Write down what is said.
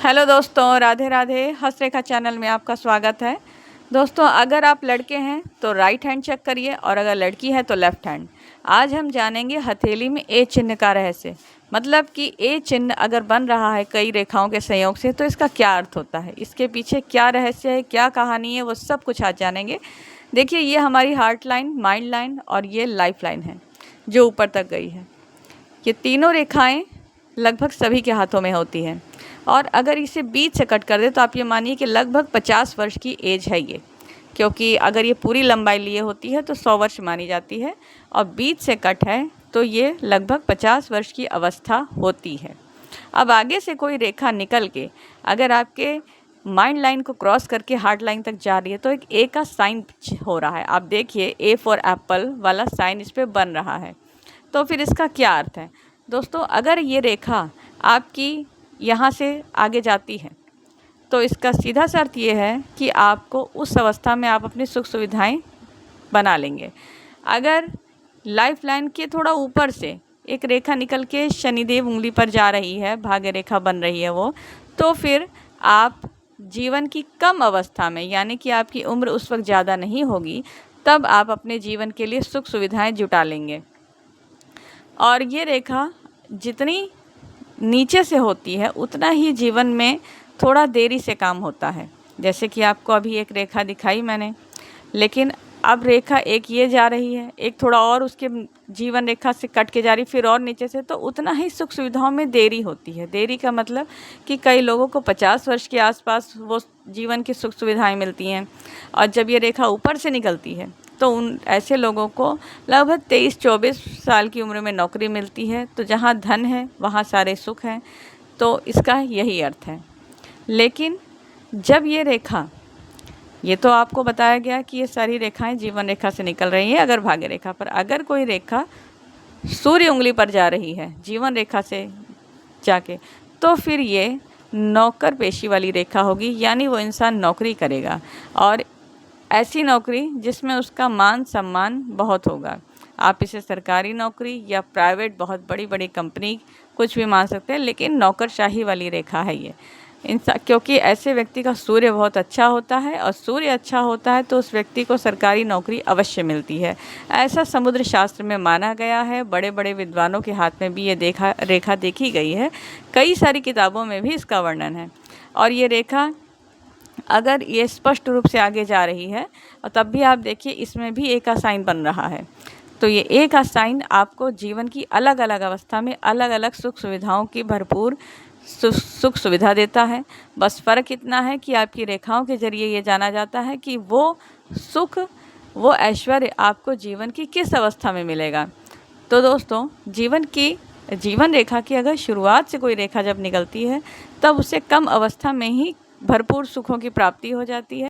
Hello दोस्तों, Radhe Radhe. हस्तरेखा channel में आपका स्वागत है। दोस्तों, अगर आप लड़के हैं तो राइट हैंड चेक करिए और अगर लड़की है तो लेफ्ट हैंड। आज हम जानेंगे हथेली में ए चिन्ह का रहस्य। मतलब कि ए चिन्ह अगर बन रहा है कई रेखाओं के संयोग से तो इसका क्या अर्थ होता है, इसके पीछे क्या रहस्य है, क्या कहानी है, वो सब कुछ आज जानेंगे। देखिए, ये हमारी हार्ट लाइन, माइंड लाइन और ये लाइफ लाइन है जो ऊपर तक गई है। ये तीनों रेखाएं लगभग सभी के हाथों में होती हैं और अगर इसे बीच से कट कर दे तो आप ये मानिए कि लगभग 50 वर्ष की एज है ये, क्योंकि अगर ये पूरी लंबाई लिए होती है तो 100 वर्ष मानी जाती है और बीच से कट है तो ये लगभग 50 वर्ष की अवस्था होती है। अब आगे से कोई रेखा निकल के अगर आपके माइंड लाइन को क्रॉस करके हार्ट लाइन तक जा रही है तो एक ए का साइन हो रहा है। आप देखिए, ए फॉर एप्पल वाला साइन इस पर बन रहा है। तो फिर इसका क्या अर्थ है दोस्तों? अगर ये रेखा आपकी यहाँ से आगे जाती है तो इसका सीधा सा अर्थ ये है कि आपको उस अवस्था में आप अपनी सुख सुविधाएं बना लेंगे। अगर लाइफ लाइन के थोड़ा ऊपर से एक रेखा निकल के शनिदेव उंगली पर जा रही है, भाग्य रेखा बन रही है वो, तो फिर आप जीवन की कम अवस्था में, यानी कि आपकी उम्र उस वक्त ज़्यादा नहीं होगी, तब आप अपने जीवन के लिए सुख सुविधाएं जुटा लेंगे। और ये रेखा जितनी नीचे से होती है उतना ही जीवन में थोड़ा देरी से काम होता है। जैसे कि आपको अभी एक रेखा दिखाई मैंने, लेकिन अब रेखा एक ये जा रही है, एक थोड़ा और उसके जीवन रेखा से कट के जा रही, फिर और नीचे से, तो उतना ही सुख सुविधाओं में देरी होती है। देरी का मतलब कि कई लोगों को 50 वर्ष के आसपास वो जीवन की सुख सुविधाएं मिलती हैं और जब ये रेखा ऊपर से निकलती है तो उन ऐसे लोगों को लगभग 23-24 साल की उम्र में नौकरी मिलती है। तो जहाँ धन है वहाँ सारे सुख हैं, तो इसका यही अर्थ है। लेकिन जब ये रेखा, ये तो आपको बताया गया कि ये सारी रेखाएं जीवन रेखा से निकल रही हैं। अगर भाग्य रेखा पर अगर कोई रेखा सूर्य उंगली पर जा रही है जीवन रेखा से जाके, तो फिर ये नौकर पेशी वाली रेखा होगी, यानी वो इंसान नौकरी करेगा और ऐसी नौकरी जिसमें उसका मान सम्मान बहुत होगा। आप इसे सरकारी नौकरी या प्राइवेट बहुत बड़ी बड़ी कंपनी कुछ भी मान सकते हैं, लेकिन नौकरशाही वाली रेखा है ये क्योंकि ऐसे व्यक्ति का सूर्य बहुत अच्छा होता है और सूर्य अच्छा होता है तो उस व्यक्ति को सरकारी नौकरी अवश्य मिलती है। ऐसा समुद्र शास्त्र में माना गया है। बड़े बड़े विद्वानों के हाथ में भी ये रेखा देखी गई है। कई सारी किताबों में भी इसका वर्णन है। और ये रेखा अगर ये स्पष्ट रूप से आगे जा रही है और तब भी आप देखिए इसमें भी ए का साइन बन रहा है, तो ये ए का साइन आपको जीवन की अलग अलग अवस्था में अलग अलग सुख सुविधाओं की भरपूर सुख सुविधा देता है। बस फ़र्क इतना है कि आपकी रेखाओं के जरिए ये जाना जाता है कि वो सुख, वो ऐश्वर्य आपको जीवन की किस अवस्था में मिलेगा। तो दोस्तों, जीवन रेखा की अगर शुरुआत से कोई रेखा जब निकलती है तब उसे कम अवस्था में ही भरपूर सुखों की प्राप्ति हो जाती है।